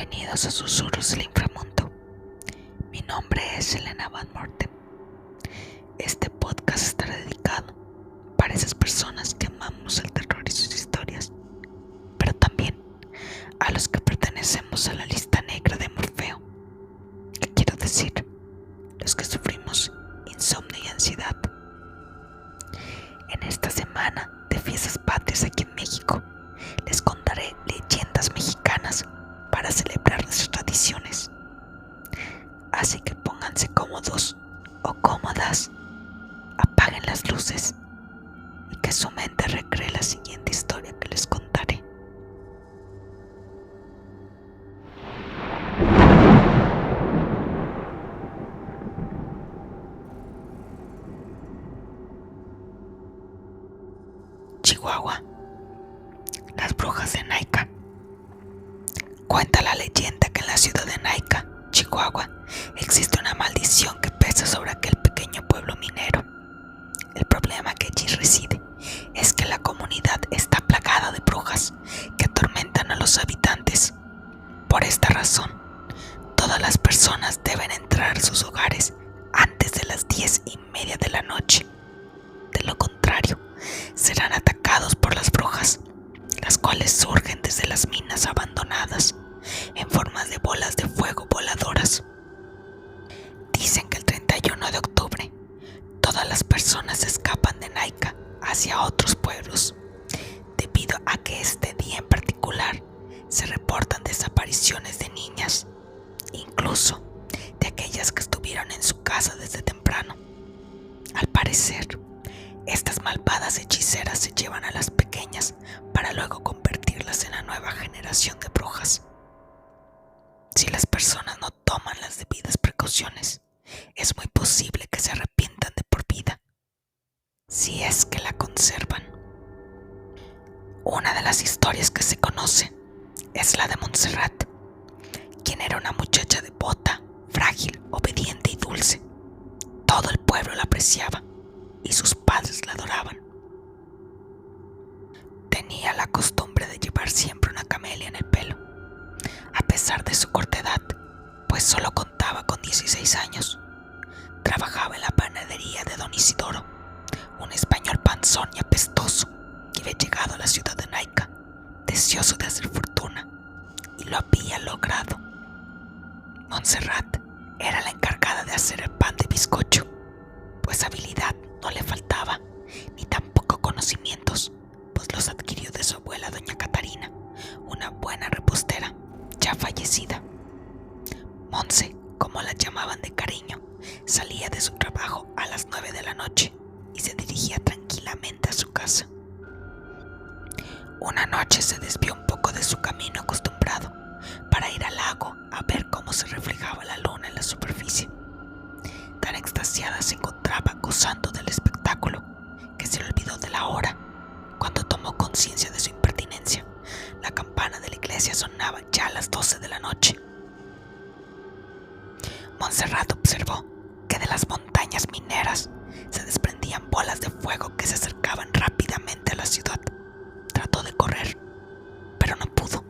Bienvenidos a Susurros del Inframundo. Mi nombre es Elena Van Morten. Este podcast estará dedicado para esas personas que amamos el terror y sus historias, pero también a los que pertenecemos a la lista negra de Morfeo. ¿Qué quiero decir? Los que sufrimos insomnio y ansiedad. En esta semana de fiestas patrias aquí en México, les contaré leyendas mexicanas para celebrar nuestras tradiciones. Así que pónganse cómodos o cómodas, apaguen las luces y que su mente recree la siguiente historia que les contaré. Chihuahua. Las brujas de Naica. Cuenta la leyenda que en la ciudad de Naica, Chihuahua, existe una maldición que pesa sobre aquel pequeño pueblo minero. El problema que allí reside es que la comunidad está plagada de brujas que atormentan a los habitantes. Por esta razón, todas las personas deben entrar a sus hogares antes de las 10:30 de la noche. De lo contrario, serán atacados por las brujas, las cuales surgen desde las minas abandonadas en formas de bolas de fuego voladoras. Dicen que el 31 de octubre todas las personas escapan de Naica hacia otros pueblos, debido a que este día en particular se reportan desapariciones de niñas, incluso de aquellas que estuvieron en su casa desde temprano. Al parecer, estas malvadas hechiceras se llevan a las pequeñas para luego convertirlas en la nueva generación de brujas. Si las personas no toman las debidas precauciones, es muy posible que se arrepientan de por vida, si es que la conservan. Una de las historias que se conoce es la de Montserrat, quien era una muchacha devota, frágil, obediente y dulce. Todo el pueblo la apreciaba y sus padres la adoraban. Tenía la costumbre de llevar siempre una camelia en el pelo, a pesar de su corta edad, pues solo contaba con 16 años. Trabajaba en la panadería de Don Isidoro, un español panzón y apestoso que había llegado a la ciudad de Naica, deseoso de hacer fortuna, y lo había logrado. Montserrat era la encargada de hacer el pan de bizcocho, pues habilidad no le faltaba, ni tampoco conocimientos, pues los adquirió de su abuela doña Catarina, una buena repostera, ya fallecida. Monse, como la llamaban de cariño, salía de su trabajo a las 9 de la noche y se dirigía tranquilamente a su casa. Una noche se desvió un poco de su camino acostumbrado para ir al lago a ver cómo se reflejaba la luna en la superficie. Tan extasiada se encontraba gozando del espectáculo que se le olvidó de la hora. Cuando tomó conciencia de su impertinencia, la campana de la iglesia sonaba ya a las 12 de la noche. Montserrat observó que de las montañas mineras se desprendían bolas de fuego que se acercaban rápidamente a la ciudad. Trató de correr, pero no pudo.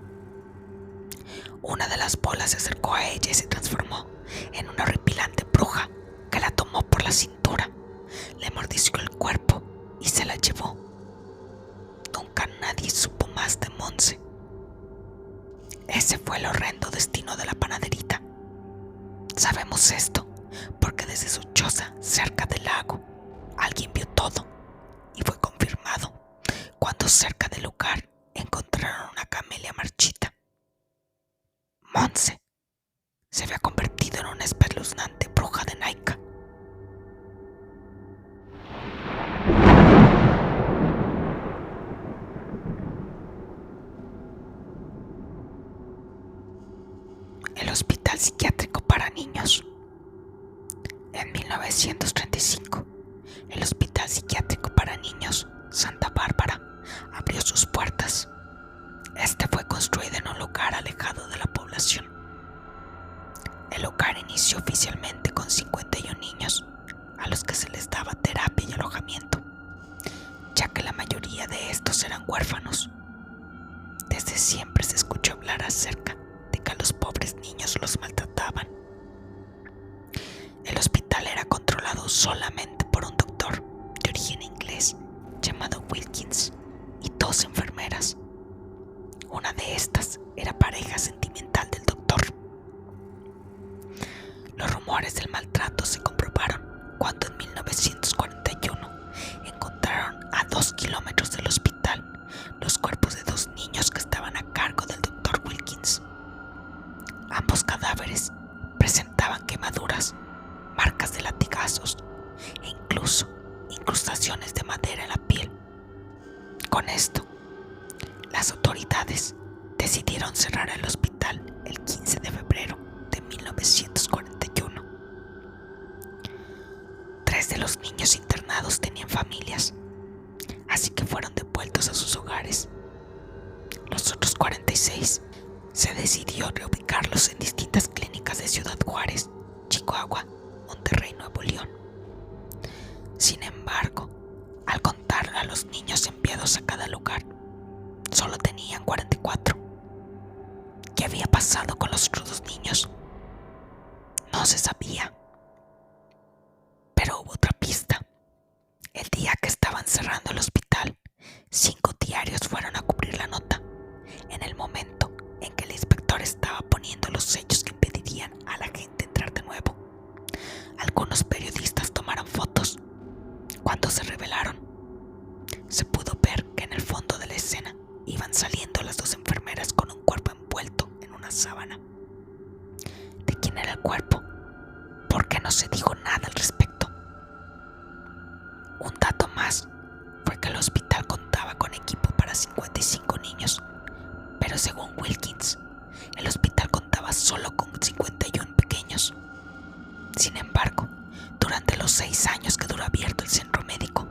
Una de las bolas se acercó a ella y se transformó en una horripilante bruja que la tomó por la cintura, le mordisqueó el cuerpo y se la llevó. Nunca nadie supo más de Monse. Ese fue el horrendo destino de la panaderita. Sabemos esto porque desde su choza cerca del lago alguien vio todo, y fue confirmado cuando cerca del lugar encontraron una camelia marchita. Monse se había convertido en una espeluznante bruja de Naica. El Hospital Psiquiátrico para Niños. En 1935, el Hospital Psiquiátrico para Niños Santa Bárbara abrió sus puertas. Este fue construido en un lugar alejado de la población. El lugar inició oficialmente con 51 niños, a los que se les daba terapia y alojamiento, ya que la mayoría de estos eran huérfanos. Desde siempre se escuchó hablar acerca de que a los pobres de estas era pareja sentimental del doctor. Los rumores del maltrato se comprobaron cuando en 1941 encontraron a 2 kilómetros del hospital los cuerpos de 2 niños que estaban a cargo del doctor Wilkins. Ambos cadáveres presentaban quemaduras, marcas de latigazos e incluso incrustaciones de madera en la piel. Con esto, las autoridades decidieron cerrar el hospital el 15 de febrero de 1941. 3 de los niños internados tenían familias, así que fueron devueltos a sus hogares. Los otros 46 se decidió reubicarlos en distintas clínicas de Ciudad Juárez, Chihuahua, Monterrey, Nuevo León. Sin embargo, al contar a los niños enviados a cada lugar, solo tenían 44. ¿Qué había pasado con los otros 2 niños? No se sabía. Pero hubo otra pista. El día que estaban cerrando el hospital, 5 diarios fueron a cubrir la nota, en el momento en que el inspector estaba poniendo los sellos que impedirían a la gente entrar de nuevo. Algunos periodistas tomaron fotos. Cuando se revelaron, se pudo ver que en el fondo de la escena iban saliendo las 2 enfermeras con un cuerpo envuelto en una sábana. ¿De quién era el cuerpo? ¿Por qué no se dijo nada al respecto? Un dato más fue que el hospital contaba con equipo para 55 niños, pero según Wilkins, el hospital contaba solo con 51 pequeños. Sin embargo, durante los 6 años que duró abierto el centro médico,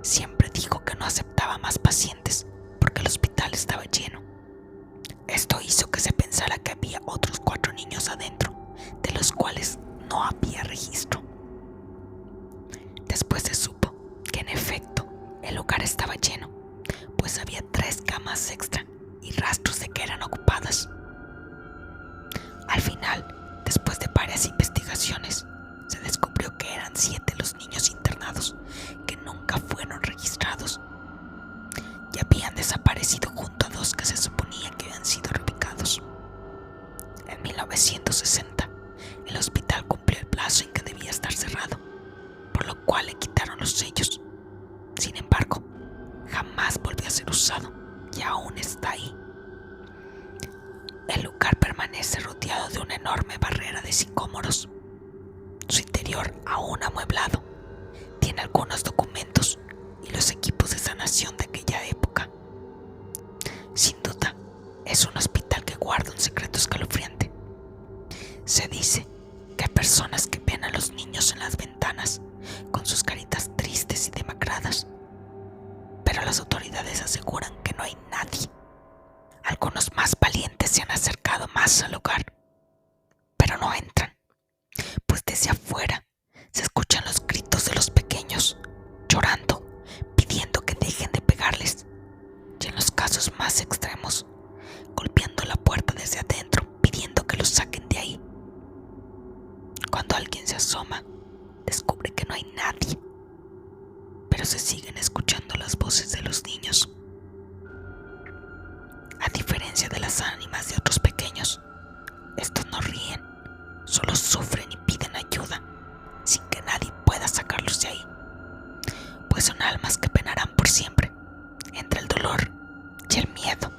siempre dijo que no aceptaba más pacientes porque el hospital estaba lleno. Esto hizo que se pensara que había otros 4 niños adentro, de los cuales no había registro. Después se supo que en efecto el lugar estaba lleno, pues había 3 camas extra y rastros de que eran ocupadas. Al final, después de varias investigaciones, se descubrió que eran 7 los niños internados que nunca fueron registrados y habían desaparecido junto a 2 que se suponía que habían sido reubicados. En 1960, el hospital cumplió el plazo en que debía estar cerrado, por lo cual le quitaron los sellos. Sin embargo, jamás volvió a ser usado y aún está ahí. El lugar permanece rodeado de una enorme barrera de sicómoros. Su interior, aún amueblado, tiene algunos documentos y los equipos de sanación de aquella época. Sin duda, es un hospital que guarda un secreto escalofriante. Se dice que hay personas que ven a los niños en las ventanas con sus caritas tristes y demacradas, pero las autoridades aseguran que no hay nadie. Algunos más valientes se han acercado más al lugar, pero no entran, pues desde afuera se escuchan los gritos de los pequeños, llorando, pidiendo que dejen de pegarles, y en los casos más extremos, golpeando la puerta desde adentro, pidiendo que los saquen de ahí. Cuando alguien se asoma, descubre que no hay nadie, pero se siguen escuchando las voces de los niños. A diferencia de las ánimas de otros pequeños, estos no ríen, solo sufren y piden ayuda, sin que nadie pueda sacarlos de ahí, pues son almas que penarán por siempre, entre el dolor y el miedo.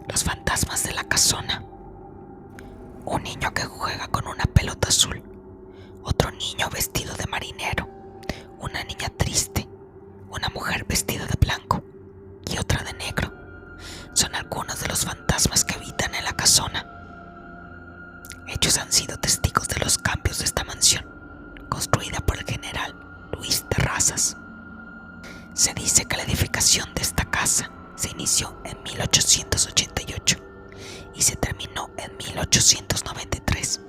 Los fantasmas de la casona. Un niño que juega con una pelota azul, otro niño vestido de marinero, una niña triste, una mujer vestida de blanco y otra de negro. Son algunos de los fantasmas que habitan en la casona. Ellos han sido testigos de los cambios de esta mansión, construida por el general Luis Terrazas. Se dice que la edificación de esta casa se inició en 1888 y se terminó en 1893.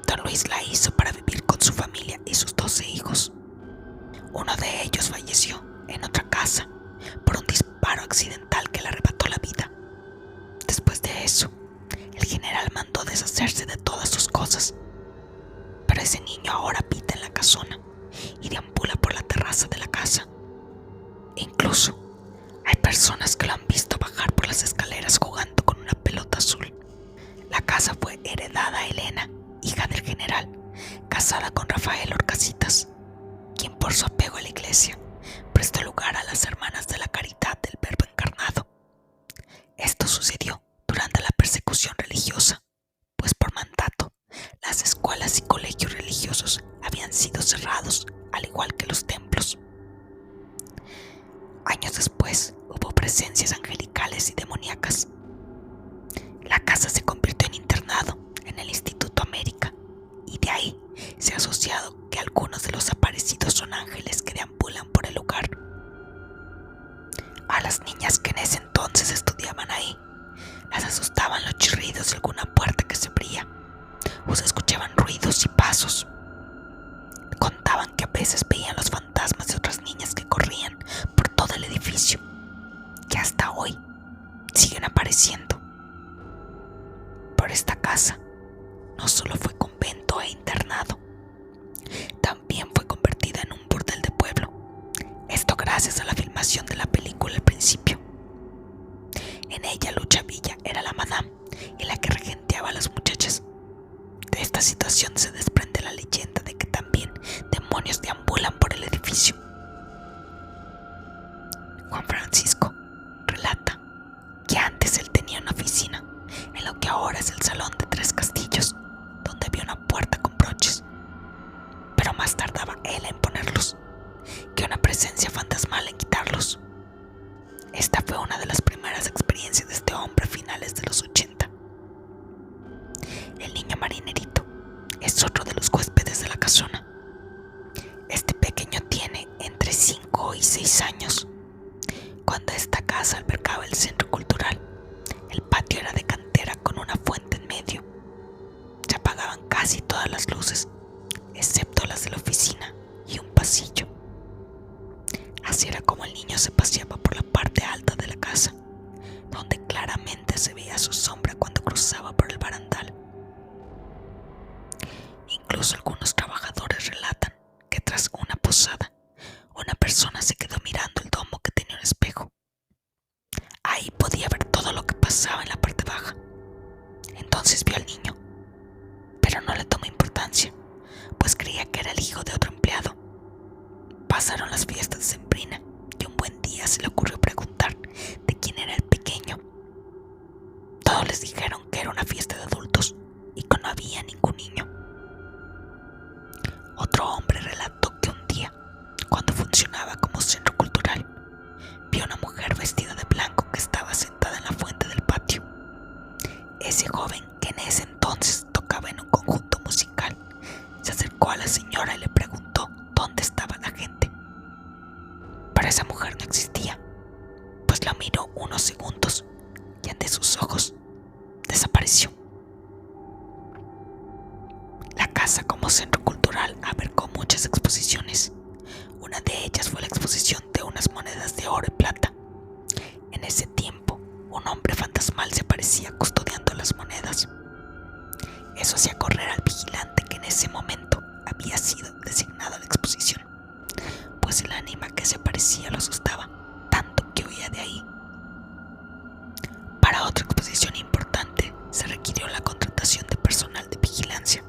Don Luis la hizo para vivir con su familia y sus 12 hijos. Uno de ellos falleció en otra casa por un disparo accidental que le arrebató la vida. Después de eso, el general mandó deshacer deshacerse de todas sus cosas. Pero ese niño ahora habita en la casona y deambula por la terraza de la casa. E incluso hay personas que lo han visto bajar por las escaleras jugando con una pelota azul. La casa fue heredada a Elena, hija del general, casada con Rafael Orcasitas, quien por su apego a la iglesia prestó lugar a las Hermanas de la Caridad del Verbo Encarnado. Esto sucedió durante la persecución religiosa, pues por mandato las escuelas y colegios religiosos habían sido cerrados, al igual que los templos. Años después hubo presencias angelicales y demoníacas. La casa se convirtió en internado en el Instituto América, y de ahí se ha asociado que algunos de los aparecidos son ángeles que deambulan por el lugar. A las niñas que en ese entonces estudiaban ahí las asustaban los chirridos de alguna puerta que se abría, o se escuchaban ruidos y pasos. Contaban que a veces veían los fantasmas de otras niñas que corrían por todo el edificio, que hasta hoy siguen apareciendo. Pero esta casa no solo fue convento e internado, también fue convertida en un burdel de pueblo. Esto gracias a la filmación de la película El Principio. En ella Lucha Villa era la madame y la que regenteaba a las muchachas. De esta situación se desprende la leyenda de que también demonios deambulan por el edificio. Juan Francisco relata que antes él tenía una oficina en lo que ahora es el Salón de Tres Castillos, donde había una puerta con broches, pero más tardaba él en ponerlos que una presencia fantasmal en quitarlos. Esta fue una de las primeras experiencias de este hombre a finales de los 80. El niño marinerito es otro de los huéspedes de la casona. Este pequeño tiene entre 5 y 6 años. Cuando esta casa albergaba el centro cultural, el patio era de cantera con una fuente en medio. Se apagaban casi todas las luces, excepto las de la oficina y un pasillo. Así era como el niño se paseaba por la parte alta de la casa, donde claramente se veía su sombra cuando cruzaba por el barandal. Incluso algunos trabajadores relatan que tras una posada, una persona se quedó mirando el domo que tenía un espejo. Ahí podía ver todo lo que pasaba en la parte baja. Entonces vio al niño, pero no le tomó importancia, pues creía que era el hijo de otro empleado. Pasaron las fiestas de Sembrina y un buen día se le ocurrió preguntar de quién era el pequeño. Todos les dijeron que era una fiesta de adultos y que no había ningún niño. Otro hombre relató que un día, cuando funcionaba como centro cultural, vio una mujer vestida de blanco que estaba sentada en la fuente del patio. Ese joven, que en ese entonces tocaba en un conjunto musical, se acercó a la señora y le preguntó dónde estaba la gente. Pero esa mujer no existía, pues la miró unos segundos y ante sus ojos desapareció. La casa como centro cultural albergó muchas exposiciones. Una de ellas fue la exposición de unas monedas de oro y plata. En ese tiempo, un hombre fantasmal se aparecía custodiando las monedas. Eso hacía correr al vigilante que en ese momento había sido designado a la exposición, pues el ánima que se aparecía lo asustaba tanto que huía de ahí. Para otra exposición importante se requirió la contratación de personal de vigilancia.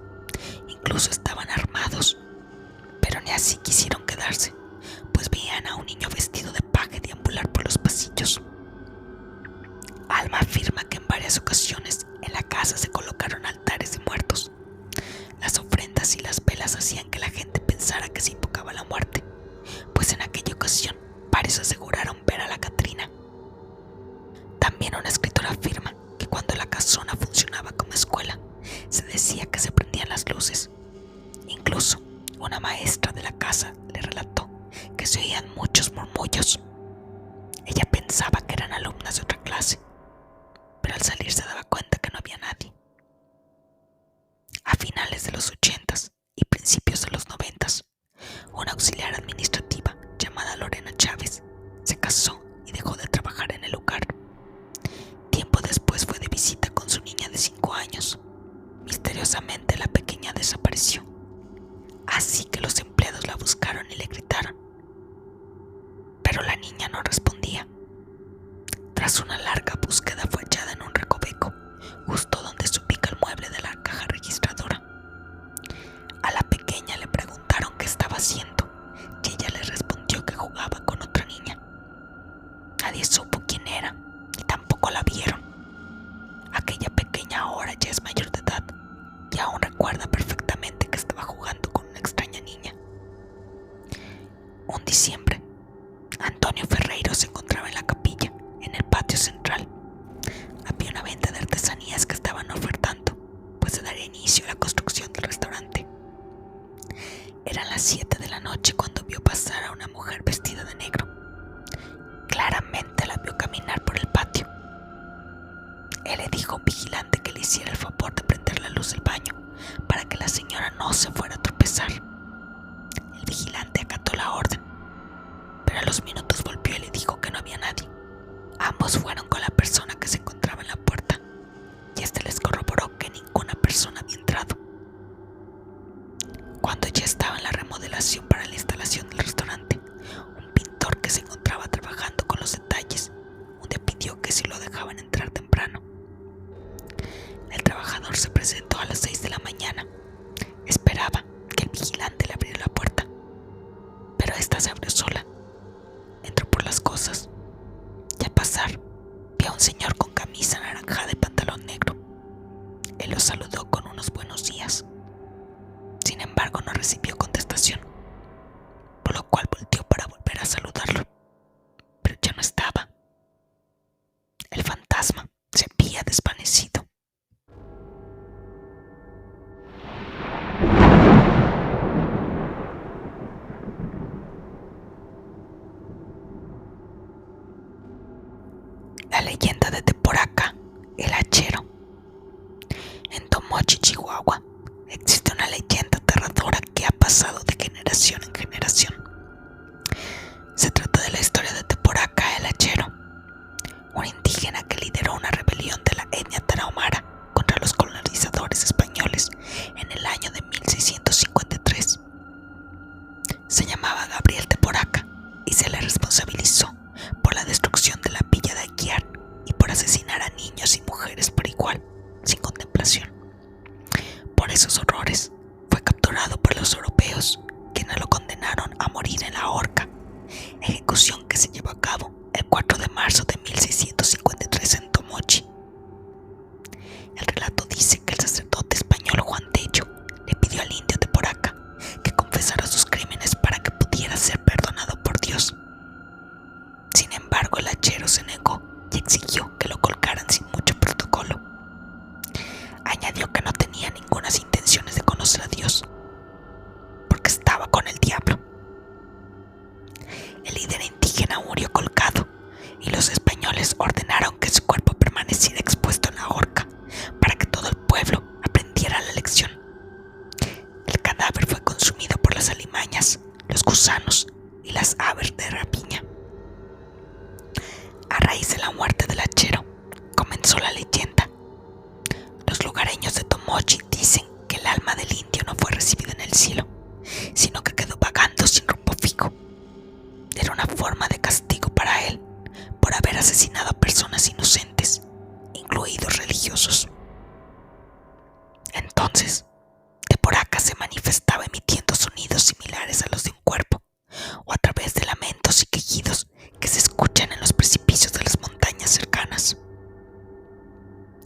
Incluso estaban armados, pero ni así quisieron quedarse, pues veían a un niño vestido de paje deambular por los pasillos. Alma afirma que en varias ocasiones en la casa se colocaron altares de muertos. Las ofrendas y las velas hacían que la gente pensara que se invocaba la muerte, pues en aquella ocasión varios aseguraron ver a la Catrina. También una escritora afirma que cuando la casona funcionaba como escuela, se decía que se prendían las luces. Incluso una maestra de la casa le relató que se oían muchos murmullos. Ella pensaba que eran alumnas de otra clase, pero al salir se daba cuenta que no había nadie. A finales de los 80s y principios de los 90s, una auxiliar administrativa llamada Lorena Chávez se casó y dejó de trabajar en el lugar. Tiempo después fue de visita con su niña de 5 años. Misteriosamente la pequeña desapareció, así que los empleados la buscaron y le gritaron, pero la niña no respondía. Tras una larga búsqueda fue hallada en un recoveco, justo donde se ubica el mueble de la caja registradora. A la pequeña le preguntaron qué estaba haciendo y ella les respondió que jugaba con otra niña. Nadie supo quién era y tampoco la vieron. Aquella pequeña ahora ya es mayor de edad y aún recuerda perfectamente que estaba jugando con una extraña niña. Un diciembre, Antonio Ferreiro se encontraba en la capilla, en el patio central. Había una venta de artesanías que estaban ofertando, pues se daría inicio a la construcción del restaurante. Eran las 7 de la noche cuando vio pasar a una mujer vestida de negro. Claramente la vio caminar por el patio. Él le dijo a un vigilante que le hiciera el favor de prender la luz del baño para que la señora no se fuera a tropezar. El vigilante acató la orden, pero a los minutos volvió y le dijo que no había nadie. Ambos fueron con la persona que se encontraba en la puerta y este les corroboró que ninguna persona había entrado. Cuando ya estaba en la remodelación para la instalación del restaurante, un pintor que se encontraba trabajando con los detalles un día pidió que si lo dejaban entrar temprano. El trabajador se presentó a las 6 de la mañana. Esperaba que el vigilante le abriera la puerta, pero esta se abrió sola. Entró por las cosas y al pasar vio a un señor con camisa anaranjada y pantalón negro. Él lo saludó con unos buenos días. Sin embargo, no recibió contestación, por lo cual volteó para volver a saludarlo, pero ya no estaba. El fantasma se había desvanecido. La leyenda de Teporaca, el hachero. En Tomochi, Chihuahua, existe una leyenda aterradora que ha pasado de generación en generación. Se trata de la historia de Teporaca, el hachero, un indígena que lideró una rebelión de la etnia tarahumara contra los colonizadores españoles en el año de 1653. Se llamaba Gabriel Teporaca y se le responsabilizó por la destrucción de la villa de Aguiar y por asesinar a niños y mujeres por igual, sin contemplación. Por esos horrores fue capturado por los europeos, quienes lo condenaron a morir en la horca, ejecución que se llevó a cabo el 4 de marzo de 1653 en Tomochi. El relato dice que el sacerdote español Juan Tello le pidió al indio Teporaca que confesara sus crímenes para que pudiera ser perdonado por Dios. Sin embargo, el hachero se negó y exigió que lo colgaran sin mucho protocolo. Añadió que no tenía ninguna intenciones de conocer a Dios, porque estaba con el diablo. El líder indígena murió colgado y los españoles ordenaron que su cuerpo permaneciera expuesto en la horca para que todo el pueblo aprendiera la lección. El cadáver fue consumido por las alimañas, los gusanos y las aves de rapiña. A raíz de la muerte del hachero, comenzó la leyenda. Los lugareños de Tomochi dicen que el alma del indio no fue recibida en el cielo, sino que quedó vagando sin rumbo fijo. Era una forma de castigo para él por haber asesinado a personas inocentes, incluidos religiosos. Entonces, Teporaca se manifestaba emitiendo sonidos similares a los de un cuerpo, o a través de lamentos y quejidos que se escuchan en los precipicios de las montañas cercanas.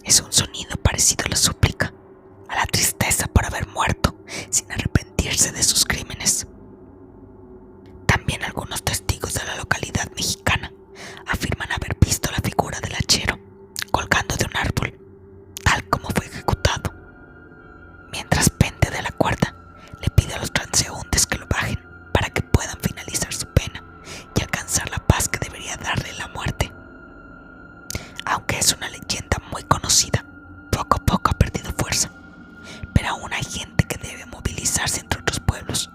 Es un sonido parecido a la súplica, a la tristeza por haber muerto sin arrepentirse de sus crímenes. También algunos testigos de la localidad mexicana afirman haber visto la figura del hachero colgando de un árbol, tal como fue ejecutado. Mientras pende de la cuerda, le pide a los transeúntes que lo bajen para que puedan finalizar su pena y alcanzar la paz que debería darle la muerte. Aunque es una leyenda muy conocida, poco a poco ha perdido fuerza, pero aún hay gente que debe movilizarse entre otros pueblos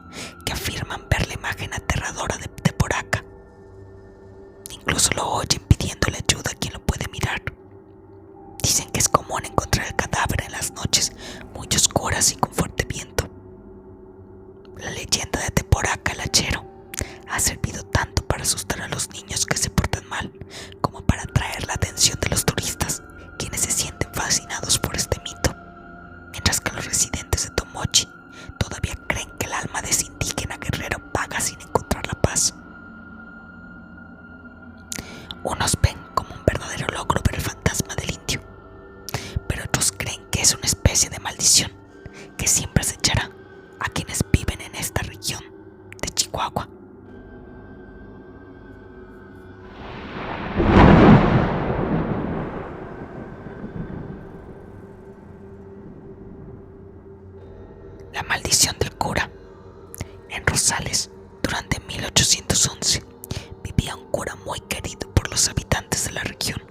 horas y con fuerte viento. La leyenda de Teporaca el hachero ha servido tanto para asustar a los niños que se portan mal como para atraer la atención de los turistas, quienes se sienten fascinados por este mito, mientras que los residentes de Tomochi todavía creen que el alma de ese indígena guerrero vaga sin encontrar la paz. Unos ven como un verdadero logro ver el fantasma del indio, pero otros creen que es una especie de maldición que siempre acechará a quienes viven en esta región de Chihuahua. La maldición del cura. En Rosales, durante 1811, vivía un cura muy querido por los habitantes de la región.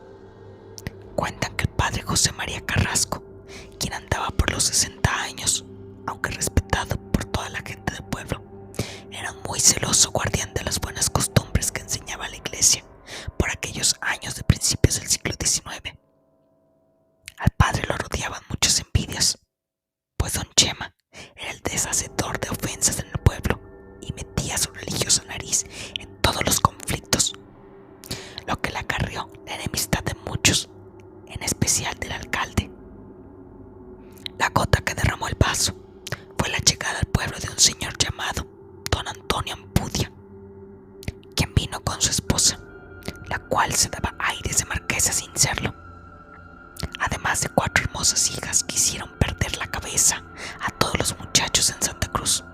Cuentan que el padre José María Carrasco, quien andaba por los 60 años, aunque respetado por toda la gente del pueblo, era un muy celoso guardián de las buenas costumbres que enseñaba la iglesia por aquellos años de principios del siglo XIX. Al padre lo rodeaban muchas envidias, pues don Chema era el deshacedor de ofensas en el pueblo y metía su religiosa nariz en todos los conflictos, lo que le acarreó la enemistad de muchos, en especial del alcalde. La gota que derramó el vaso fue la llegada al pueblo de un señor llamado don Antonio Ampudia, quien vino con su esposa, la cual se daba aires de marquesa sin serlo, además de 4 hermosas hijas que hicieron perder la cabeza a todos los muchachos en Santa Cruz.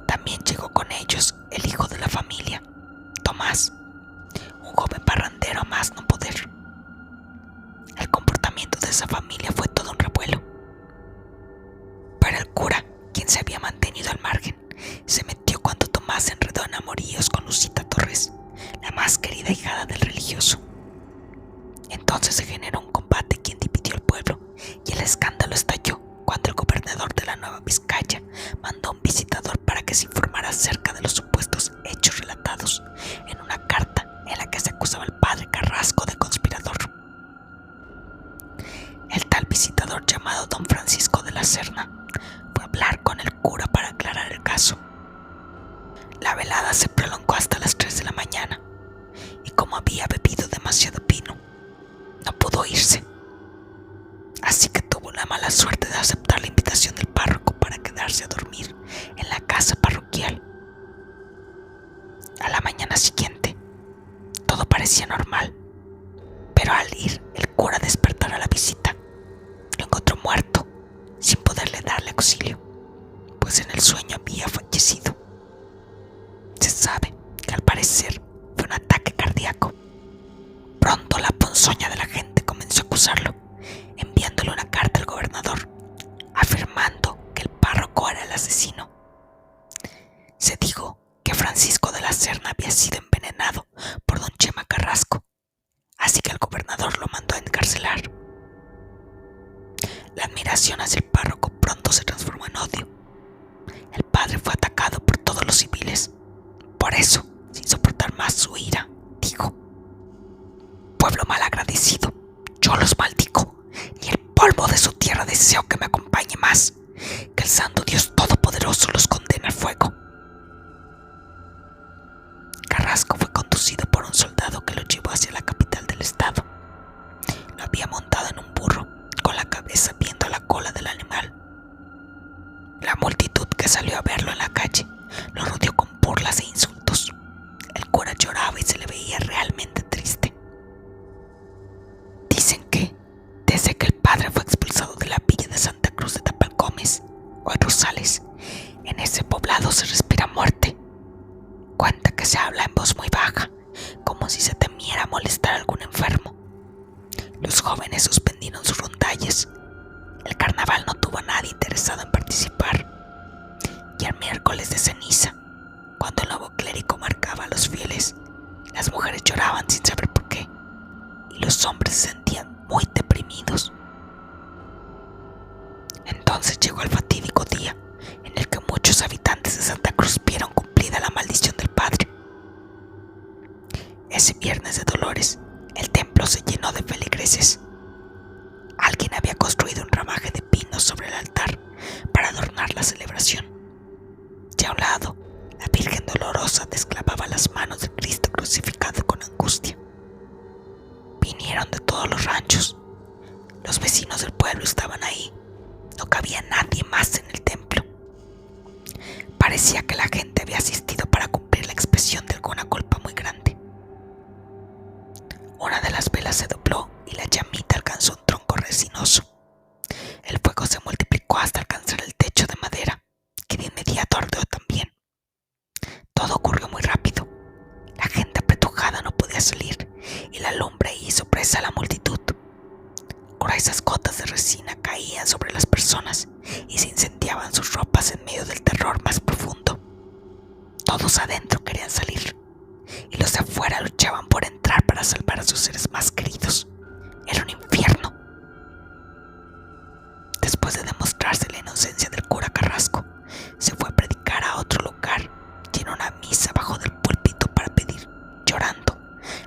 También llegó con ellos el hijo de la familia, Tomás, un joven parrandero a más no poder. El comportamiento de esa familia fue todo un revuelo, pero el cura, quien se había mantenido al margen, se metió cuando Tomás se enredó en amoríos con Lucita Torres, la más querida hijada del religioso. Entonces se generó un combate que dividió el pueblo y el escándalo estalló cuando el gobernador de la Nueva Vizcaya mandó a un visitador para que se informara acerca de los supuestos hechos relatados en una carta en la que se acusaba al padre Carrasco de conspirador. El tal visitador, llamado don Francisco de la Serna, fue a hablar con el cura para aclarar el caso. La velada se prolongó hasta las 3 de la mañana y como había bebido demasiado vino, no pudo irse. Así que tuvo la mala suerte de aceptar la invitación del párroco para quedarse a dormir en la casa parroquial. A la mañana siguiente, todo parecía normal, pero al ir el cura a despertar a la visita, lo encontró muerto, sin poderle darle auxilio, pues en el sueño había fallecido. Se sabe que al parecer fue un ataque cardíaco. Pronto la ponzoña de la gente comenzó a acusarlo, enviándole una carta al gobernador, afirmando que el párroco era el asesino. Se dijo que Francisco de la Serna había sido envenenado por don Chema Carrasco, así que el gobernador lo mandó a encarcelar. La admiración hacia el párroco pronto se transformó en odio. El padre fue atacado por todos los civiles. Por eso, sin soportar más su ira, dijo: pueblo malagradecido, yo los maldigo, y el polvo de su tierra deseo que me acompañe más, que el santo Dios todopoderoso los condene al fuego. Carrasco fue conducido por un soldado que lo llevó hacia la capital del estado. Lo había montado en un burro, con la cabeza viendo la cola del animal. La multitud que salió a verlo en la calle lo rodeó con burlas e insultos. El cura lloraba y se le veía realmente triste. Dicen que, desde que el padre fue expulsado de la villa de Santa Cruz de Tapalcomes, o en Rosales, en ese poblado se respira muerte. Cuenta que se habla en voz muy baja, como si se temiera molestar a algún enfermo. Los jóvenes suspendieron sus rondalles. El carnaval no tuvo a nadie interesado en participar. Y el miércoles de ceniza, cuando el nuevo clérigo marcaba a los fieles, las mujeres lloraban sin saber por qué, y los hombres se sentían muy deprimidos. Entonces llegó el fatídico día en el que muchos habitantes de Santa Cruz vieron cumplida la maldición del padre. Ese viernes de Dolores, el templo se llenó de feligreses. Alguien había construido un ramaje de pinos sobre el altar celebración. Y a un lado, la Virgen Dolorosa desclavaba las manos del Cristo crucificado con angustia. Vinieron de todos los ranchos. Los vecinos del pueblo estaban ahí. No cabía nadie más en el templo. Parecía que la gente había asistido para cumplir la expresión de alguna culpa muy grande. Una de las velas se dobló y la llamita alcanzó un tronco resinoso. El fuego se multiplicó hasta alcanzar el techo de madera, que de inmediato ardió también. Todo ocurrió muy rápido. La gente apretujada no podía salir y la lumbre hizo presa a la multitud. Gruesas gotas de resina caían sobre las personas y se incendiaban sus ropas en medio del terror más profundo. Todos adentro querían salir y los de afuera luchaban por entrar para salvar a sus seres más queridos. Era un infierno. Después de demostrarse la inocencia del cura Carrasco, se fue a predicar a otro lugar y en una misa bajó del púlpito para pedir, llorando,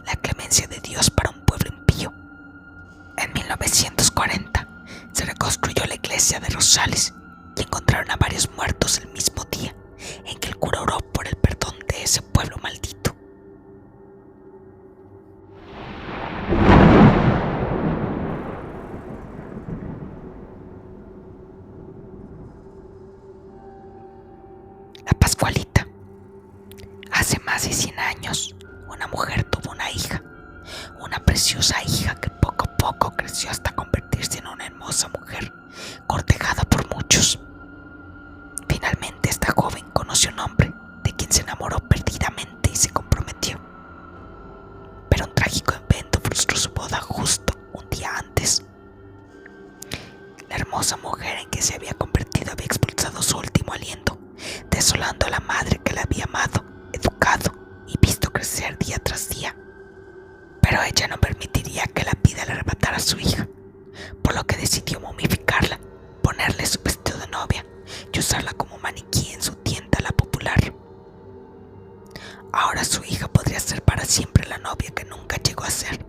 la clemencia de Dios para un pueblo impío. En 1940 se reconstruyó la iglesia de Rosales y encontraron a varios muertos el mismo día en que el cura oró por el perdón de ese pueblo maldito. La Pascualita. Hace más de 100 años, una mujer tuvo una hija, una preciosa hija que poco a poco creció hasta convertirse en una hermosa mujer, cortejada por muchos. Finalmente esta joven conoció un hombre de quien se enamoró perdidamente y se comprometió. Pero un trágico evento frustró su boda justo un día antes. La hermosa mujer en que se había convertido había expulsado su último aliento, desolando a la madre que la había amado, educado y visto crecer día tras día. Pero ella no permitiría que la vida le arrebatara a su hija, por lo que decidió momificarla, ponerle su vestido de novia y usarla como maniquí en su tienda La Popular. Ahora su hija podría ser para siempre la novia que nunca llegó a ser,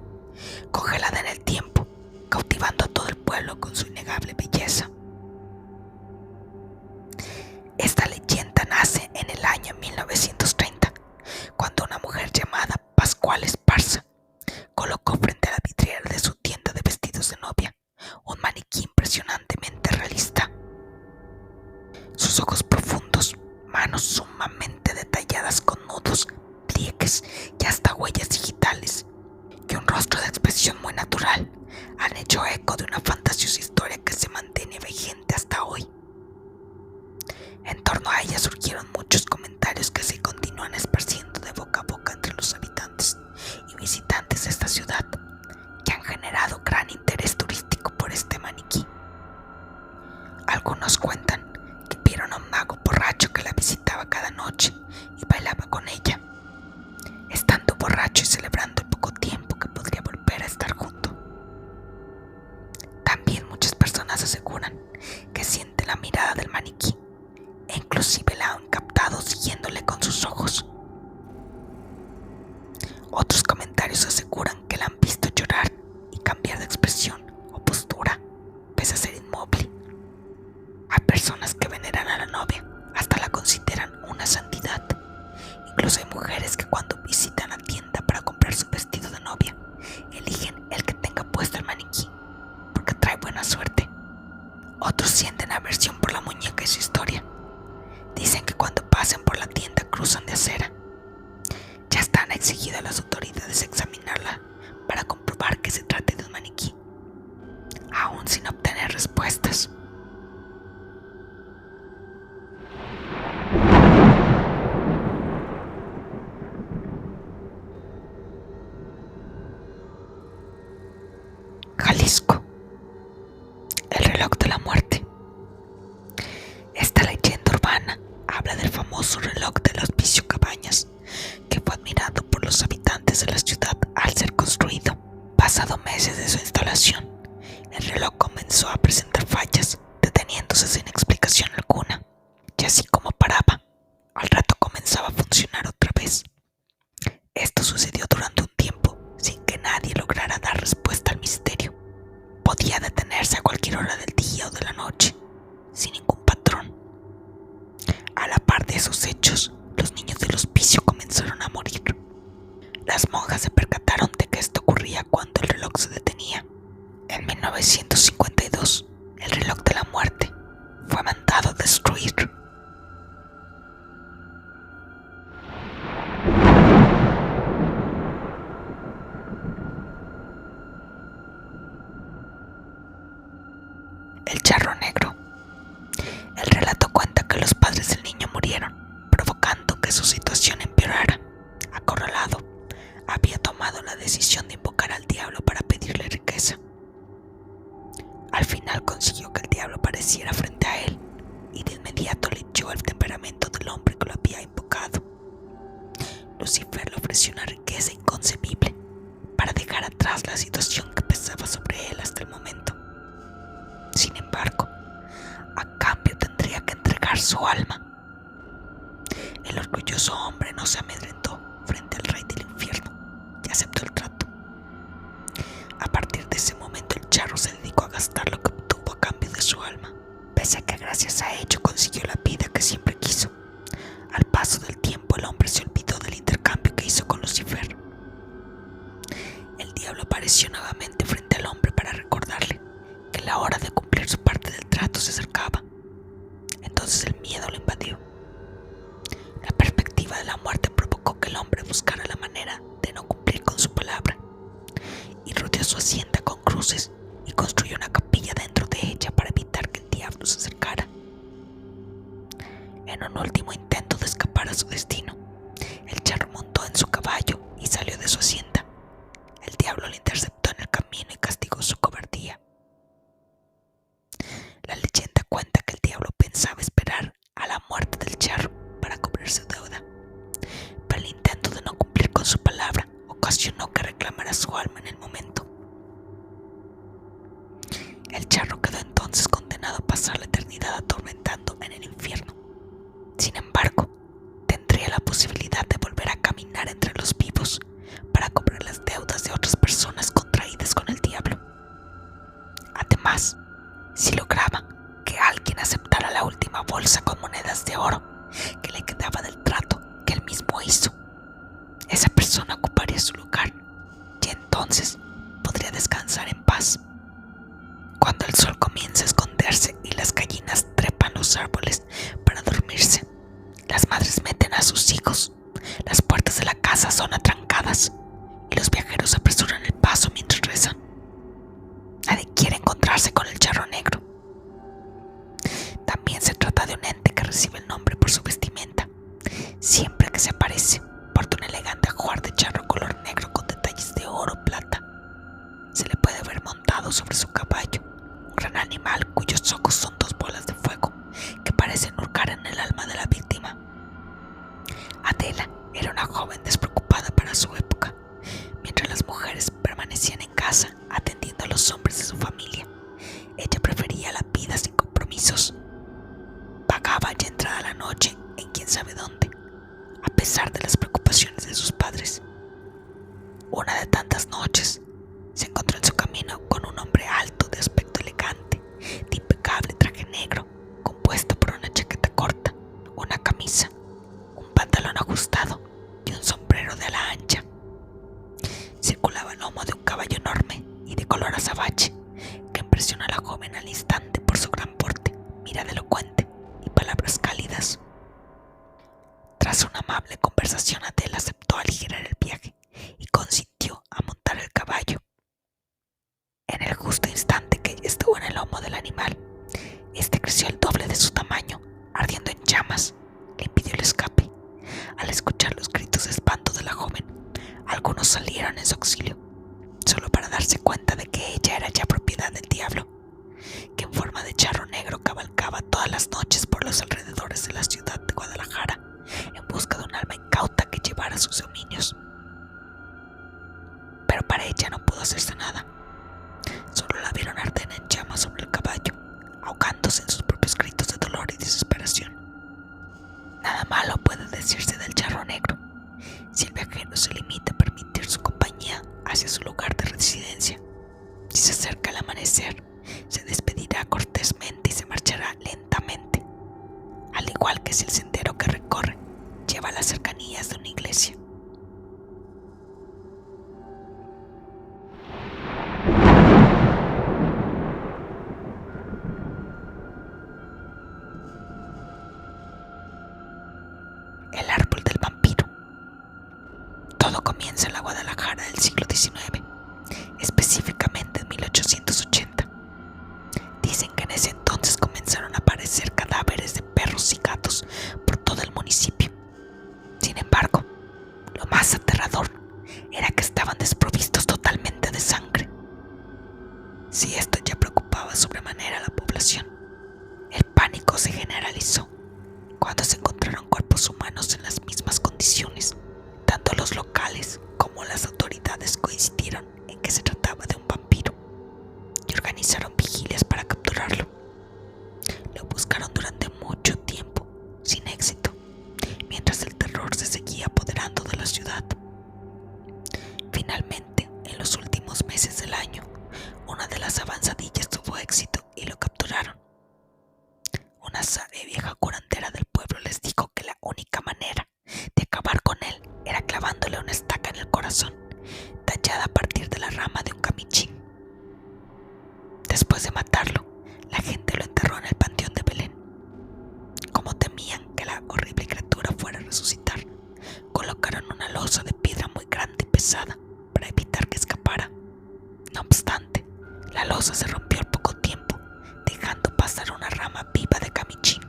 congelada en el tiempo, cautivando a todo el pueblo con su innegable belleza. Esta leyenda nace en el año 1930, cuando una mujer llamada Pascual Esparza colocó frente a la vidriera de su tienda de vestidos de novia un maniquí impresionantemente realista. Sus ojos profundos, manos sumamente detalladas con nudos, pliegues y hasta huellas digitales, y un rostro de expresión muy natural, han hecho eco de una fantasiosa historia que se mantiene vigente hasta hoy. En torno a ella surgieron muchos comentarios que se continúan esparciendo de boca a boca entre los habitantes y visitantes de esta ciudad, que han generado gran interés turístico por este maniquí. Algunos cuentan que vieron a un mago borracho que la visitaba cada noche y bailaba con ella, estando borracho y celebrando el poco tiempo que podría volver a estar junto. También muchas personas aseguran que sienten la mirada del maniquí e inclusive la han captado siguiéndole con sus ojos. Otros comentarios aseguran que la han visto llorar y cambiar de expresión o postura, pese a ser inmóvil. Hay personas que veneran a la novia, hasta la consideran una santidad. Incluso hay mujeres que cuando visitan la tienda para comprar su vestido de novia, eligen el que tenga puesto el maniquí, porque trae buena suerte. Otros sienten aversión por la muñeca y su historia. Dicen que cuando pasen por la tienda cruzan de acera. Ya están exigidas las autoridades examinarla para comprobar que se trate de un maniquí, aún sin obtener respuestas. Jalisco. El reloj de la muerte. Esta leyenda urbana habla del famoso reloj del Hospicio Cabañas, que fue admirado por los habitantes de la ciudad al ser construido. Pasado meses de su instalación, el reloj comenzó a presentar fallas, deteniéndose sin explicación alguna, y así como paraba, al rato comenzaba a funcionar otra vez. Esto sucedió durante un tiempo, sin que nadie lograra dar respuesta al misterio. Podía detenerse a cualquier hora del día o de la noche, sin ningún patrón. A la par de esos hechos, los niños del hospicio comenzaron a morir. Las monjas se percataron de que esto ocurría cuando el reloj se detenía. En 1952, el reloj de la muerte fue mandado a destruir. El charro negro. El relato cuenta que los padres del niño murieron, provocando que su situación empeorara. Acorralado, había tomado la decisión de invocar al diablo para pedirle riqueza. Al final consiguió que el diablo apareciera frente a él y de inmediato le echó el temperamento del hombre que lo había invocado. Lucifer le ofreció una riqueza inconcebible para dejar atrás la situación que pesaba sobre él hasta el momento. Sin embargo, a cambio tendría que entregar su alma. El orgulloso hombre no se amedrentó frente al rey del infierno y aceptó el trato. A partir de ese momento el charro se dedicó a gastar lo que obtuvo a cambio de su alma, pese a que gracias a ello consiguió la vida que siempre quiso. Al paso del tiempo el hombre se olvidó del intercambio que hizo con Lucifer. El diablo apareció nuevamente frente al hombre para recordarle que la hora de cumplir su parte del trato se acercaba. Entonces el miedo lo invadió. La perspectiva de la muerte provocó que el hombre buscara la manera de no cumplir con su palabra y rodeó su hacienda con cruces y construyó una capilla dentro de ella para evitar que el diablo se acercara. En un último intento de escapar a su destino, el charro montó en su caballo y salió de su hacienda. El diablo le interceptó en el camino y castigó su cobardía. La leyenda cuenta que el diablo pensaba esperar a la muerte del charro para cubrir su deuda, pero el intento de no cumplir con su palabra ocasionó que reclamara su alma en el momento. El charro quedó entonces condenado a pasar la eternidad atormentando en el infierno. Sin embargo, tendría la posibilidad de volver a caminar entre los vivos para cobrar las deudas de otras personas contraídas con el diablo. Además, si lograba que alguien aceptara la última bolsa con monedas de oro que le quedaba del trato que él mismo hizo, esa persona ocuparía su lugar y entonces podría descansar en paz. Cuando el sol comienza a esconderse y las gallinas trepan los árboles para dormirse, las madres meten a sus hijos, las puertas de la casa son atrancadas y los viajeros apresuran el paso mientras rezan. Nadie quiere encontrarse con el charro negro. También se trata de un ente que recibe el nombre por su vestimenta. Siempre que se aparece, porta un elegante ajuar de charro color negro con detalles de oro o plata. Se le puede ver montado sobre su caballo, un gran animal cuyos ojos son dos bolas de fuego que parecen hurgar en el alma de la víctima. Adela era una joven despreocupada para su época. Mientras las mujeres permanecían en casa atendiendo a los hombres de su familia, ella prefería la vida sin compromisos. Vagaba ya entrada la noche en quién sabe dónde, a pesar de las preocupaciones de sus padres. Una de tantas noches se encontró en su camino con un hombre alto, de aspecto elegante, de impecable traje negro, compuesto por una chaqueta corta, una camisa, un pantalón ajustado y un sombrero de ala ancha. Circulaba al lomo de un caballo enorme y de color azabache, que impresionó a la joven al instante por su gran porte, mirada elocuente y palabras cálidas. Tras una amable conversación, Adela aceptó aligerar el viaje y consintió a montar el caballo. En el justo instante que ella estuvo en el lomo del animal, este creció el doble de su tamaño, ardiendo en llamas. Le impidió el escape. Al escuchar los gritos de espanto de la joven, algunos salieron en su auxilio, solo para darse cuenta de que ella era ya propiedad del diablo, que en forma de charro negro cabalgaba todas las noches por los alrededores de la ciudad de Guadalajara en busca de un alma incauta que llevara a sus dominios. Pero para ella no pudo hacerse nada. Solo la vieron arder en llamas sobre el caballo, ahogándose en sus propios gritos de dolor. igual que si el sendero que recorre lleva a las cercanías de una iglesia. El árbol del vampiro. Todo comienza en la Guadalajara del siglo XIX, específicamente en 1880. Dicen que en ese entonces comenzaron a aparecer cadáveres de perros y gatos por todo el municipio. Sin embargo, lo más aterrador era que estaban desprovistos totalmente de sangre. Si esto ya preocupaba sobremanera a la población, el pánico se generalizó cuando se encontraron cuerpos humanos en las mismas condiciones. Tanto los locales como las autoridades coincidieron en que se trataba de un vampiro y organizaron vigilias para capturarlo. Lo buscaron durante mucho tiempo, sin éxito, mientras el terror se seguía apoderando de la ciudad. Finalmente, en los últimos meses del año, una de las avanzadillas tuvo éxito y lo capturaron. Una sabia vieja curandera del pueblo les dijo que la única manera de acabar con él era clavándole una estaca en el corazón, tallada a partir de la rama de un camichín. Después de matarlo, la gente lo enterró en el panteón de Belén. Como temían que la horrible criatura fuera a resucitar, colocaron una losa de piedra muy grande y pesada para evitar que escapara. No obstante, la losa se rompió al poco tiempo, dejando pasar una rama viva de camichín,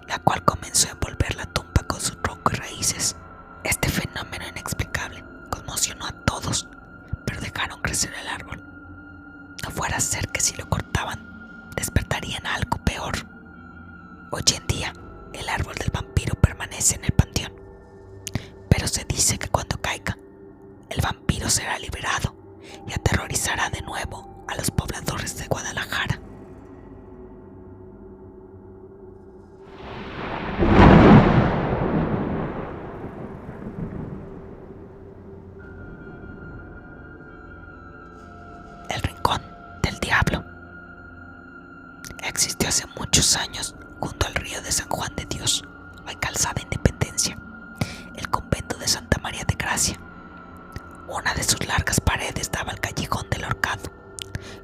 la cual comenzó a envolver la tumba con su tronco y raíces. Este fenómeno inexplicable conmocionó a todos, pero dejaron crecer el árbol. No fuera a ser que si lo cortaban, despertarían algo peor. Hoy en día, el árbol del vampiro permanece en el panteón, pero se dice que cuando caiga, el vampiro será liberado y aterrorizará de nuevo a los pobladores de Guadalajara. El Rincón del Diablo. Existió hace muchos años, junto al río de San Juan de Dios, hoy Calzada Independencia, el convento de Santa María de Gracia. Una de sus largas paredes daba al callejón del Ahorcado,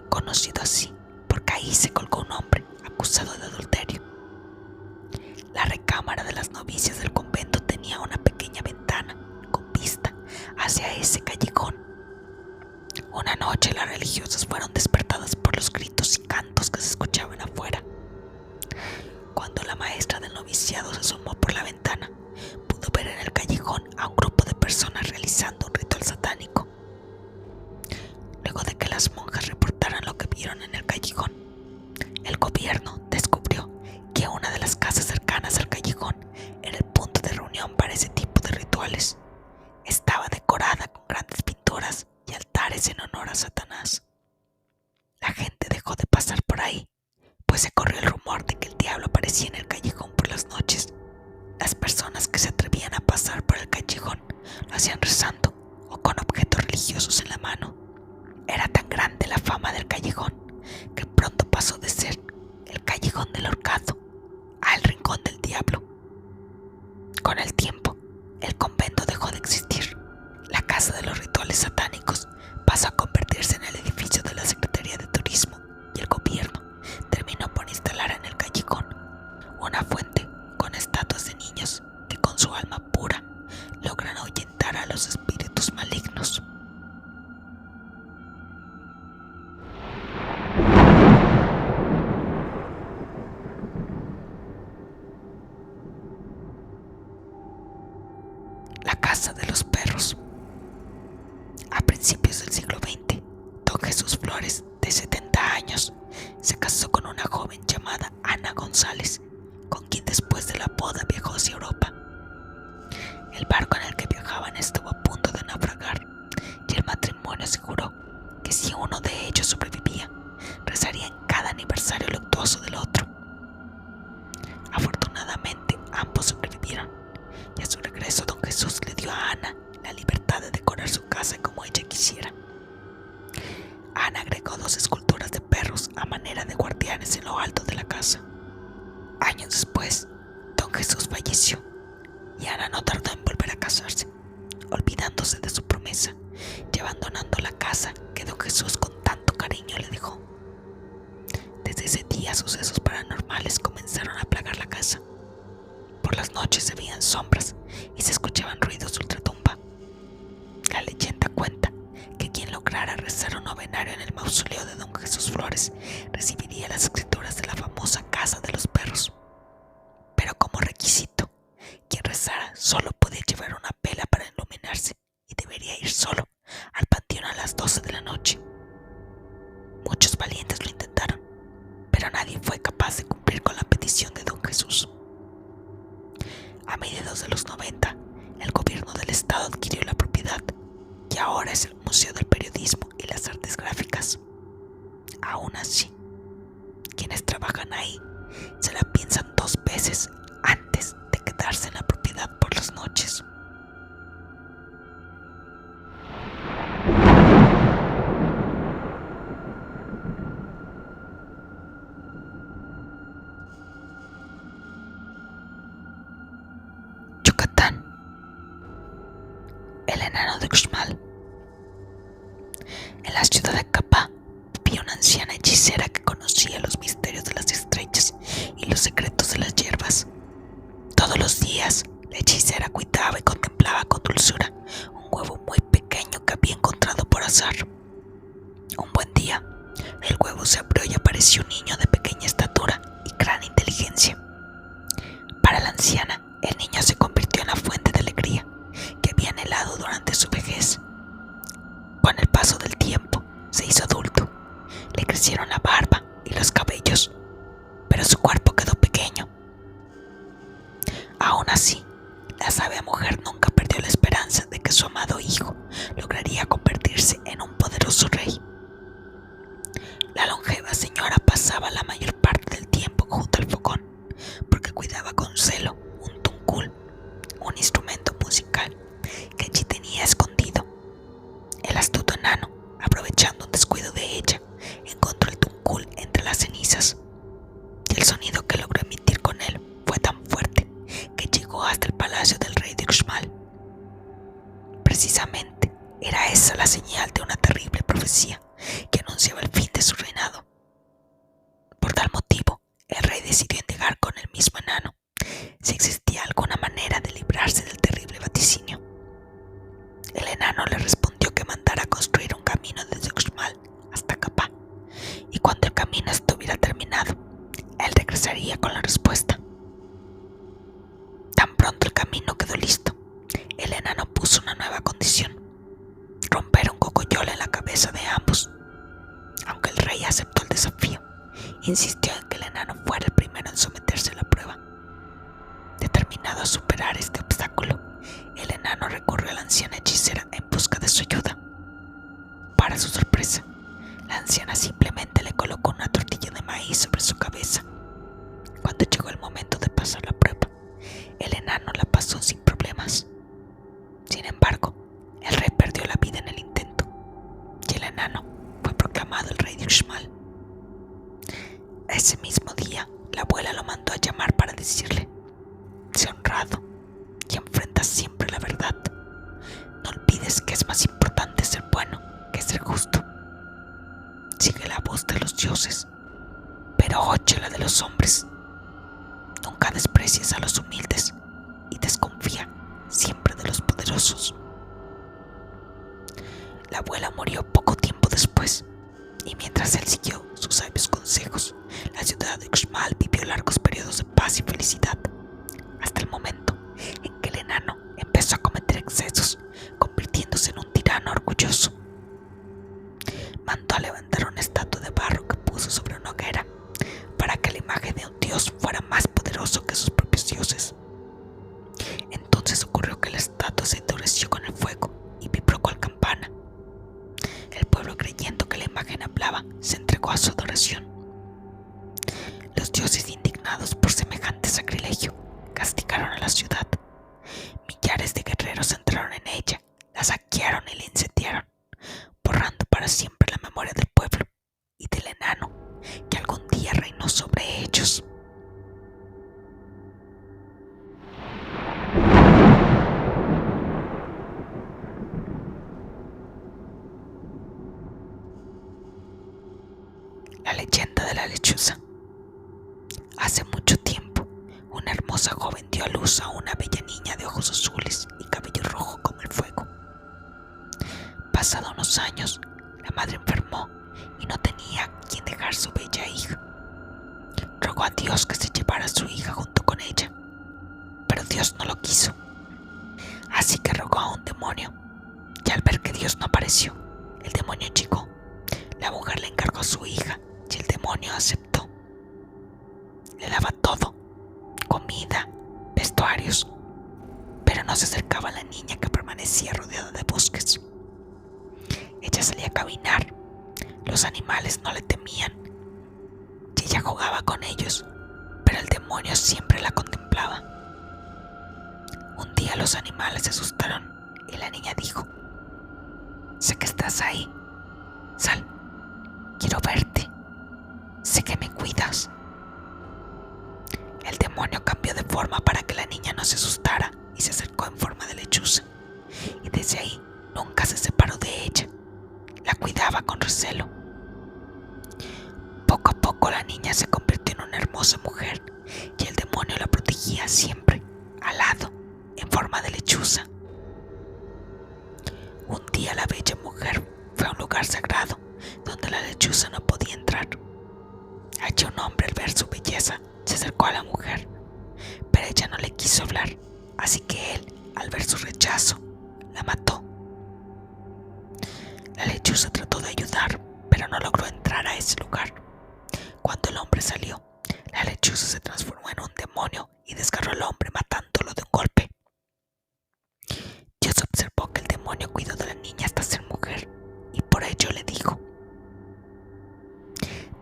conocido así porque ahí se colgó un hombre acusado de adulterio. La recámara de las novicias del convento tenía una pequeña ventana con vista hacia ese callejón. Una noche las religiosas fueron despertadas por los gritos y cantos que se escuchaban afuera. Cuando la maestra del noviciado se asomó por la ventana, pudo ver en el callejón a un grupo de personas realizando un ritual satánico. Luego de que las monjas reportaran lo que vieron en el callejón, el gobierno descubrió que una de las casas cercanas al callejón era el punto de reunión para ese tipo de rituales. Estaba decorada con grandes pinturas y altares en honor a Satanás. La gente dejó de pasar por ahí, pues se corrió el rumor de que el diablo aparecía en el callejón por las noches. Las personas que se atrevían a pasar por el callejón lo hacían rezando o con objetos religiosos en la mano. Era tan grande la fama del callejón que pronto pasó de ser el Callejón del Ahorcado al Rincón del Diablo. Con el tiempo, el convento dejó de existir. La casa de los rituales satánicos pasó a convertirse en el edificio de la Secretaría de Turismo y el gobierno terminó por instalar en el callejón una fuente con estatuas de niños que con su alma pura logran ahuyentar a los espíritus malignos. La Casa de los Perros. A principios del siglo XX, don Jesús Flores, de 70 años, se casó con una joven llamada Ana González, con quien después de la boda viajó hacia Europa. El barco en el que viajaban estuvo a punto de naufragar y el matrimonio aseguró que si uno de ellos sobrevivía, rezaría en cada aniversario luctuoso del otro. Afortunadamente, ambos sobrevivieron y a su regreso don Jesús le dio a Ana la libertad de decorar su casa como ella quisiera. Ana agregó 2 esculturas de perros a manera de guardianes en lo alto de la casa. Años después, don Jesús falleció y Ana no tardó en volver a casarse, olvidándose de su promesa y abandonando la casa que don Jesús con tanto cariño le dejó. Desde ese día sucesos paranormales comenzaron a plagar la casa. Por las noches se veían sombras y se escuchaban ruidos de ultratumba. La leyenda cuenta que quien lograra rezar un novenario en el mausoleo de don Jesús Flores recibiría las escrituras de la famosa Casa de los Perros. Pero como requisito, quien rezara solo podía llevar una vela para iluminarse y debería ir solo al panteón a las 12 de la noche. Muchos valientes lo intentaron, pero nadie fue capaz de cumplir con la petición de don Jesús. A mediados de los 90, el gobierno del estado adquirió la propiedad, que ahora es el Museo del Periodismo y las Artes Gráficas. Aún así, quienes trabajan ahí se la piensan 2 veces antes de quedarse en la propiedad por las noches. Yucatán. El enano de Uxmal. En la ciudad de Capa vivía una anciana hechicera que conocía los misterios de las estrellas y los secretos de las hierbas. Todos los días, la hechicera cuidaba y contemplaba con dulzura un huevo muy pequeño que había encontrado por azar. Un buen día, el huevo se abrió y apareció un niño de pequeña estatura y gran inteligencia. Para la anciana, el niño se convirtió en la fuente de alegría que había anhelado durante su vejez. Con el paso del tiempo, se hizo adulto. Le crecieron la barba y los cabellos, pero su cuerpo quedó pequeño. Aún así, la sabia mujer nunca perdió la esperanza de que su amado hijo lograría convertirse en un poderoso rey. La longeva señora pasaba la mayor parte del tiempo junto al fogón, porque cuidaba con celo un tuncul, un instrumento musical que allí tenía escondido. El astuto enano, aprovechando un descuido de ella, encontró el tuncul entre las cenizas. El sonido que logró emitir con él fue tan fuerte que llegó hasta el palacio del rey de Uxmal. Precisamente era esa la señal de una terrible profecía que anunciaba el fin de su reinado. Por tal motivo, el rey decidió indagar con el mismo enano si existía alguna manera de librarse del terrible vaticinio. El enano le respondió que mandara construir un camino desde Uxmal hasta Capa, y cuando el camino estuviera terminado, él regresaría con la respuesta. Tan pronto el camino quedó listo, el enano puso una nueva condición: romper un cocoyol en la cabeza de ambos. Aunque el rey aceptó el desafío, insistió en que el enano fuera el primero en someterse a la prueba. Determinado a superar este obstáculo, el enano recurrió a la anciana hechicera en busca de su ayuda. Para su sorpresa, la anciana simplemente le colocó una tortilla de maíz sobre su cabeza. Cuando llegó el momento de pasar la prueba, el enano la pasó sin problemas. Sin embargo, el rey perdió la vida en el intento, y el enano fue proclamado el rey de Uxmal. Ese mismo día, la abuela lo mandó a llamar para decirle: sé honrado y enfrenta siempre la verdad. No olvides que es más importante ser bueno que ser justo. Sigue la voz de los dioses, pero oye la de los hombres. Nunca desprecies a los humildes y desconfía siempre de los poderosos. La abuela murió poco tiempo después, y mientras él siguió sus sabios consejos, la ciudad de Uxmal vivió largos periodos de paz y felicidad, hasta el momento en que el enano empezó a cometer excesos, convirtiéndose en un tirano orgulloso. Mandó a levantar una estatua de barro que puso sobre una hoguera, para que la imagen de un dios fuera más poderoso que sus propios dioses. Entonces ocurrió que la estatua se endureció con el fuego y vibró cual campana. El pueblo, creyendo que la imagen hablaba, se entregó a su adoración. Los dioses, indignados por semejante sacrilegio, castigaron a la ciudad. Millares de guerreros entraron en ella, la saquearon y la incendiaron, borrando para siempre la memoria del pueblo y del enano que algún día reinó sobre ellos. hermosa joven dio a luz a una bella niña de ojos azules y cabello rojo como el fuego. Pasados unos años, la madre enfermó y no tenía a quien dejar su bella hija. Rogó a Dios que se llevara a su hija junto con ella, pero Dios no lo quiso. Así que rogó a un demonio, y al ver que Dios no apareció, el demonio llegó. La mujer le encargó a su hija y el demonio aceptó. Le daba todo, comida, vestuarios, pero no se acercaba a la niña que permanecía rodeada de bosques. Ella salía a caminar, los animales no le temían y ella jugaba con ellos, pero el demonio siempre la contemplaba. Un día los animales se asustaron y la niña dijo: sé que estás ahí, sal, quiero verte, sé que me cuidas. El demonio cambió de forma para que la niña no se asustara y se acercó en forma de lechuza, y desde ahí nunca se separó de ella. La cuidaba con recelo. Poco a poco la niña se convirtió en una hermosa mujer y el demonio la protegía siempre, al lado, en forma de lechuza. Un día la bella mujer fue a un lugar sagrado donde la lechuza no podía entrar. Allí un hombre, al ver su belleza, se acercó a la mujer, pero ella no le quiso hablar, así que él, al ver su rechazo, la mató. La lechuza trató de ayudar, pero no logró entrar a ese lugar. Cuando el hombre salió, la lechuza se transformó en un demonio y desgarró al hombre matándolo de un golpe. Dios observó que el demonio cuidó de la niña hasta ser mujer y por ello le dijo: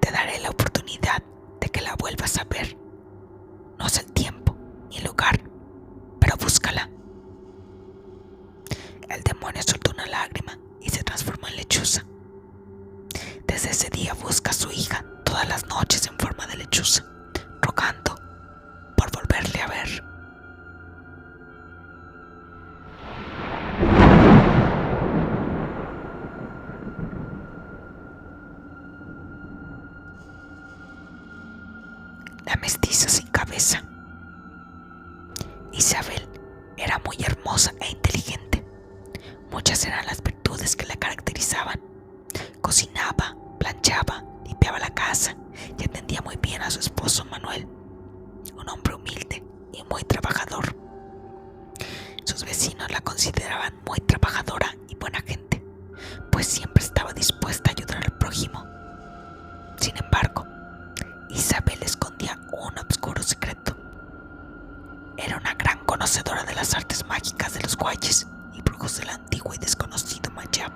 te daré la oportunidad de que la vuelvas a ver. No sé el tiempo ni el lugar, pero búscala. El demonio soltó una lágrima y se transformó en lechuza. Desde ese día busca a su hija todas las noches en forma de lechuza, rogando por volverle a ver. La mestiza sin cabeza. Isabel era muy hermosa e inteligente. Muchas eran las virtudes que la caracterizaban. Cocinaba, planchaba, limpiaba la casa y atendía muy bien a su esposo Manuel, un hombre humilde y muy trabajador. Sus vecinos la consideraban muy trabajadora y buena gente, pues siempre estaba dispuesta a ayudar al prójimo. Sin embargo, Isabel escondía un oscuro secreto. Era una gran conocedora de las artes mágicas de los guayes y brujos del antiguo y desconocido Mayab.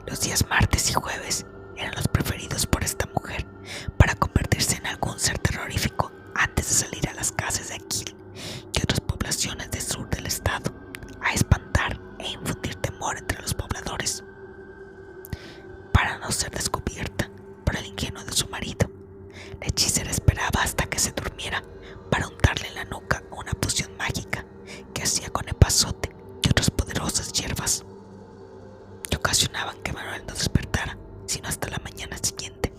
Los días martes y jueves eran los preferidos por esta mujer para convertirse en algún ser terrorífico antes de salir a las casas de Aquil y otras poblaciones del sur del estado a espantar e infundir temor entre los pobladores. Para no ser descubierta por el ingenuo de su marido, la hechicera esperaba hasta que se durmiera para untarle en la nuca una poción mágica que hacía con epazote y otras poderosas hierbas, que ocasionaban que Manuel no despertara sino hasta la mañana siguiente.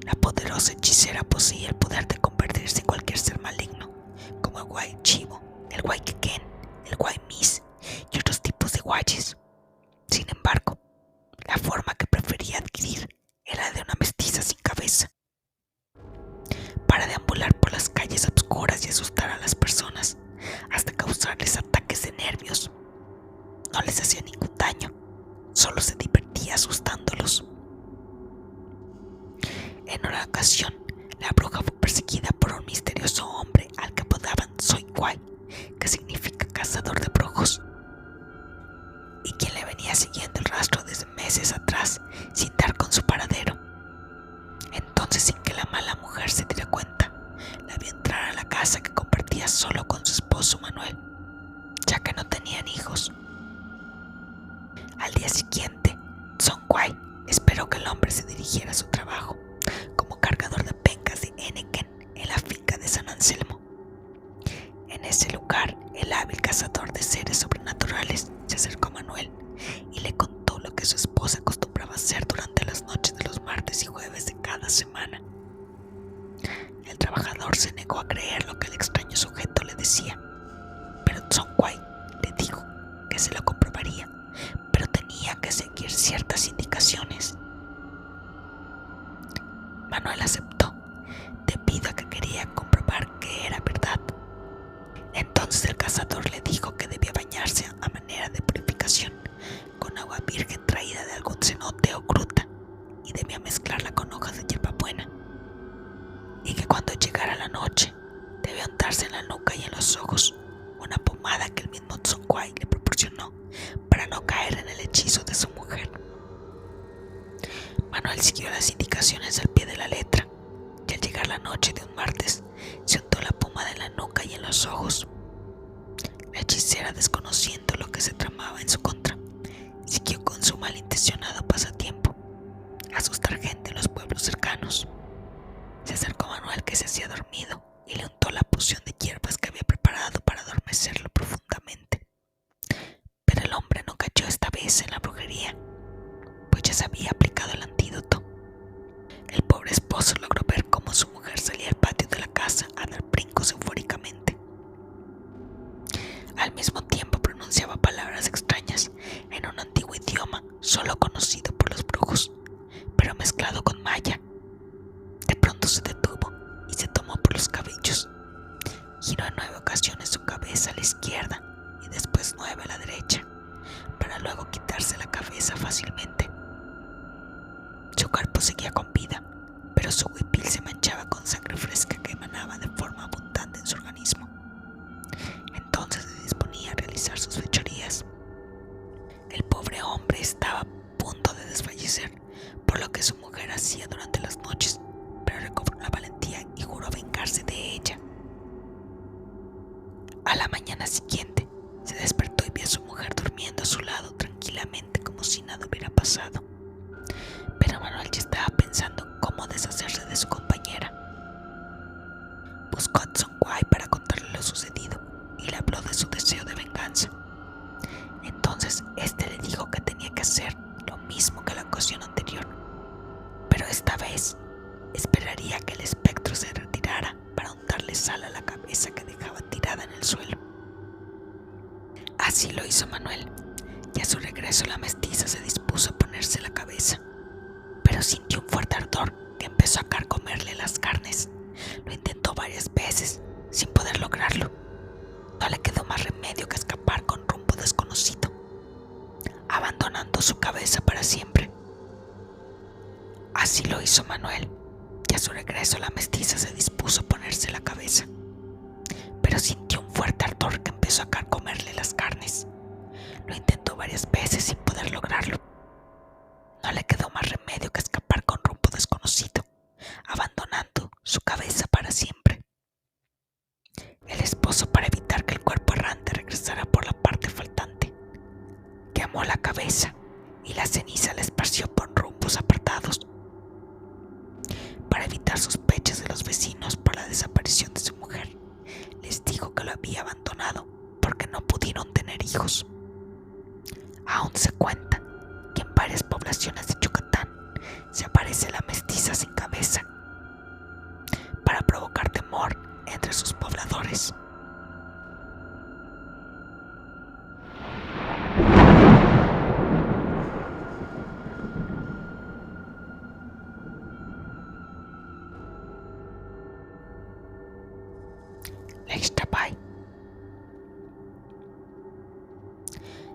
La poderosa hechicera poseía el poder de convertirse en cualquier ser maligno, como el guay chivo, el guay quequén, el guay mis y otros tipos de guayes. Sin embargo, la forma que prefería adquirir era de una mestiza sin cabeza. Para deambular por las calles oscuras y asustar a las personas hasta causarles ataques de nervios. No les hacía ningún daño, solo se divertía asustándolos. En una ocasión, la bruja fue perseguida por un misterioso hombre al que apodaban Soy Guay, que significa cazador de brujos, y quien le venía siguiendo el rastro desde meses atrás sin dar con su paradero. Entonces, sin que la mala mujer se diera cuenta, la vio entrar a la casa que compartía solo con su esposo Manuel, ya que no tenían hijos. Al día siguiente, Son Guay esperó que el hombre se dirigiera a su trabajo como cargador de pencas de Enneken en la finca de San Anselmo. En ese lugar, el hábil cazador de seres sobrenaturales se acercó a Manuel y le contó lo que su esposa acostumbraba hacer durante las noches de los martes y jueves de cada semana. El trabajador se negó a creer lo que el extraño sujeto le decía, pero Songhai le dijo que se lo comprobaría, pero tenía que seguir ciertas indicaciones. Manuel aceptó, debido a que quería comprobar que era verdad. Entonces el cazador le dijo que debía bañarse a manera de purificación con agua virgen traída de algún cenote o gruta y debía mezclarla con hojas de hierbabuena, y que cuando llegara la noche debía untarse en la nuca y en los ojos una pomada que el mismo Songhai le proporcionó para no caer en el hechizo de su mujer. Manuel siguió las indicaciones al pie de la letra, y al llegar la noche de un martes se untó la pomada en la nuca y en los ojos. La hechicera, desconociendo lo que se tramaba en su contra, siguió con su malintencionado pasatiempo asustar gente en los pueblos cercanos. Se acercó a Manuel, que se hacía dormido, y le untó la poción de hierbas que había preparado para adormecerlo profundamente. Pero el hombre no cayó esta vez en la brujería, pues ya se había aplicado el antídoto. El pobre esposo logró ver cómo su mujer salía al patio de la casa a dar brincos eufóricamente. Al mismo tiempo pronunciaba palabras extrañas en un antiguo idioma solo conocido por los brujos, pero mezclado con maya. De pronto se detuvo y se tomó por los cabellos. Giró en 9 ocasiones su cabeza a la izquierda y después 9 a la derecha, para luego quitarse la cabeza fácilmente. Su cuerpo seguía con vida, pero su huipil se manchaba con sangre fresca que emanaba de forma abundante en su organismo. Entonces se disponía a realizar sus fechorías. El pobre hombre estaba a punto de desfallecer por lo que su mujer hacía durante las noches, pero recobró la valentía y juró vengarse de ella. A la mañana siguiente se despertó y vio a su mujer durmiendo a su lado tranquilamente como si nada hubiera pasado. Pero Manuel ya estaba pensando cómo deshacerse de su compañera. Buscó a Songhai para contarle lo sucedido y le habló de su deseo de venganza. Entonces este le dijo que tenía que hacer lo mismo que la ocasión anterior, pero esta vez esperaría que el espectro se retirara para untarle sal a la cabeza que dejaba tirada en el suelo. Así lo hizo Manuel, y a su regreso la mestiza se dispuso a ponerse la cabeza, pero sintió un fuerte ardor que empezó a carcomerle las carnes. Lo intentó varias veces sin poder lograrlo. No le quedó más remedio que escapar con rumbo desconocido, abandonando su cabeza para siempre. Así lo hizo Manuel, y a su regreso la mestiza se dispuso a ponerse la cabeza, pero sintió un fuerte ardor que empezó a carcomerle las carnes. Lo intentó varias veces sin poder lograrlo. No le quedó más remedio que escapar con rumbo desconocido, abandonando su cabeza para siempre. El esposo, para evitar que el cuerpo errante regresara por la parte faltante, quemó la cabeza y la ceniza la esparció por rumbos apartados. Para evitar sospechas de los vecinos por la desaparición de su mujer, les dijo que lo había abandonado porque no pudieron tener hijos. Aún se cuenta que en varias poblaciones de Yucatán se aparece la mestiza sin cabeza para provocar temor entre sus pobladores. La Ixtabay.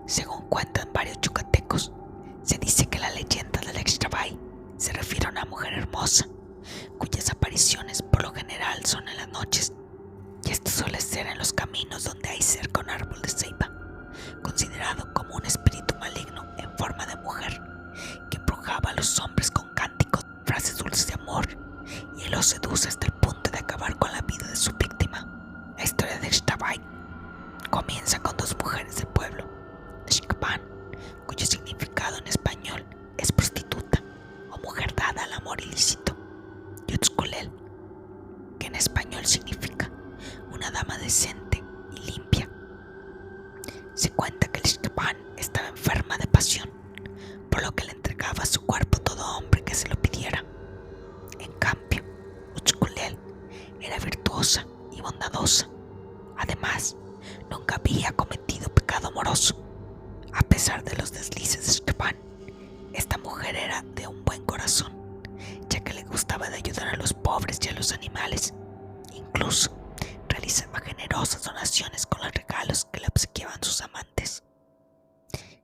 Según cuentan varios yucatecos, se dice que la leyenda de la Ixtabay se refiere a una mujer hermosa, cuyas apariciones por lo general son en las noches, y esto suele ser en los caminos donde hay cerca un árbol de ceiba, considerado como un espíritu maligno en forma de mujer, que embrujaba a los hombres con cánticos, frases dulces de amor, y los seduce hasta el punto de acabar con la vida de su víctima. La historia de Ixtabay comienza con 2 mujeres del pueblo de Xicapán, cuyo significado en español es prostituta o mujer dada al amor ilícito, y Utzculel, que en español significa una dama decente y limpia. Se cuenta que el Ixtabán estaba enferma de pasión, por lo que le entregaba su cuerpo a todo hombre que se lo pidiera. En cambio, Utzculel era virtuosa respetuosa y bondadosa. Además, nunca había cometido pecado amoroso. A pesar de los deslices de Shkaban, esta mujer era de un buen corazón, ya que le gustaba de ayudar a los pobres y a los animales. Incluso realizaba generosas donaciones con los regalos que le obsequiaban sus amantes.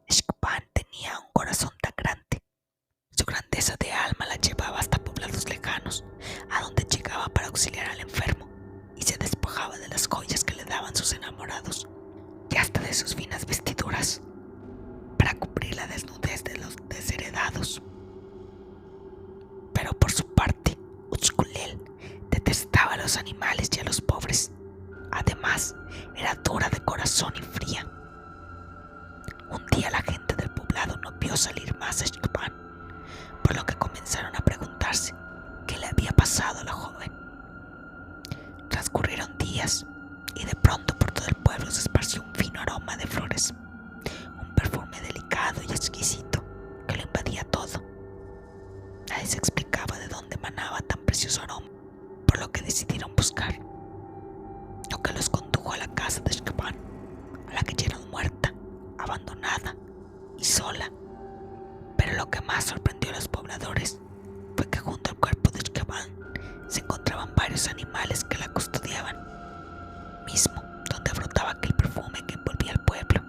Shkaban tenía un corazón tan grande. Su grandeza de alma la llevaba hasta poblados lejanos, a donde llegaba para auxiliar al enfermo y se despojaba de las joyas que le daban sus enamorados y hasta de sus finas vestiduras para cubrir la desnudez de los desheredados. Pero por su parte, Utzkullel detestaba a los animales y a los pobres. Además, era dura de corazón y fría. Un día la gente del poblado no vio salir más a Shkaban, por lo que comenzaron a preguntarse qué le había pasado a la joven. Transcurrieron días y de pronto por todo el pueblo se esparció un fino aroma de flores, un perfume delicado y exquisito que lo invadía todo. Nadie se explicaba de dónde emanaba tan precioso aroma, por lo que decidieron buscar, lo que los condujo a la casa de Shkaban, a la que hallaron muerta, abandonada y sola. Pero lo que más sorprendió a los pobladores fue que junto al cuerpo de Shkaban se encontraban varios animales que la custodiaban, mismo donde brotaba aquel perfume que envolvía al pueblo.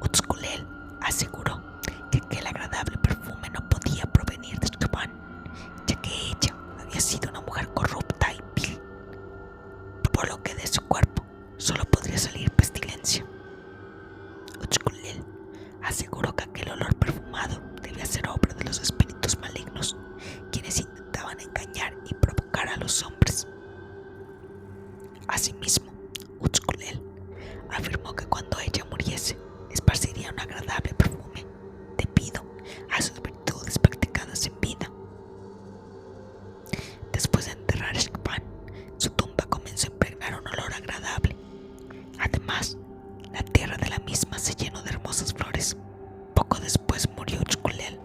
Utzkullel aseguró que aquel agradable perfume no podía provenir de Shkaban, ya que ella había sido una mujer corrupta y vil, por lo que de su cuerpo solo podría salir pestilencia. Utzkullel aseguró que aquel olor perfumado debía ser obra de los espíritus malignos, quienes intentaban engañar y provocar a los hombres. Asimismo, Utzkullel afirmó que cuando ella muriese, esparciría un agradable perfume debido a sus virtudes practicadas en vida. Después de enterrar a Shkaban, su tumba comenzó a impregnar un olor agradable. Además, la tierra de la misma se llenó de hermosas flores. Poco después murió Utzkullel.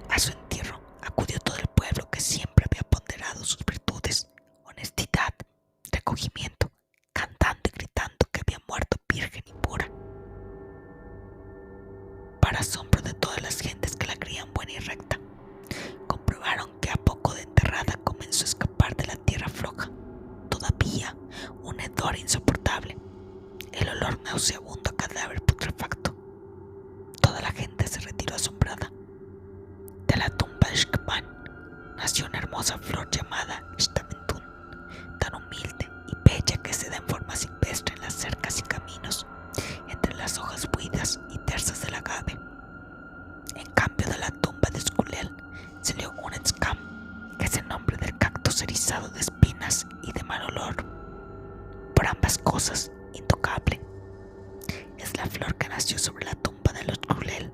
A su entierro acudió todo el pueblo, que siempre había ponderado sus virtudes, honestidad, recogimiento, cantando y gritando que había muerto virgen y pura. Para asombro de todas las gentes que la creían buena y recta, comprobaron que a poco de enterrada comenzó a escapar de la tierra floja todavía un hedor insoportable, el olor nauseabundo a cadáver putrefacto. Toda la gente se retiró asombrada. De la tumba de Shkaban nació una hermosa flor llamada Shtamentún, tan humilde y bella que se da en forma silvestre en las cercas y caminos, entre las hojas buidas y tersas del agave. En cambio, de la tumba de Utzkullel salió un Etzkam, que es el nombre del cactus erizado de espinas y de mal olor. Por ambas cosas, intocable. Es la flor que nació sobre la tumba de Utzkullel,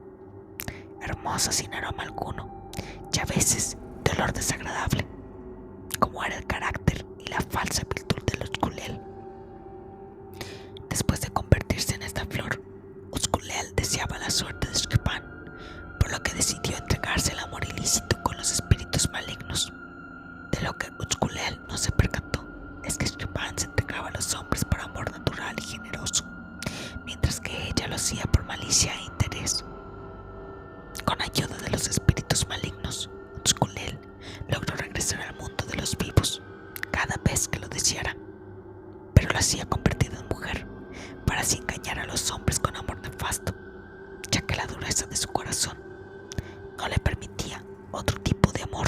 hermosa sin aroma alguno y a veces de olor desagradable, como era el carácter y la falsa virtud de Utzkullel. Después de convertirse en esta flor, Utzkullel deseaba la suerte de Shkaban, por lo que decidió entregarse al amor ilícito con los espíritus malignos. De lo que Utzkullel no se percató es que Shkaban se entregaba a los hombres por amor natural y generoso, mientras que ella lo hacía por malicia e interés. Con ayuda de los espíritus malignos, Utzkullel logró regresar al mundo de los vivos cada vez que lo deseara, pero lo hacía convertida en mujer para así engañar a los hombres con amor nefasto, ya que la dureza de su corazón no le permitía otro tipo de amor.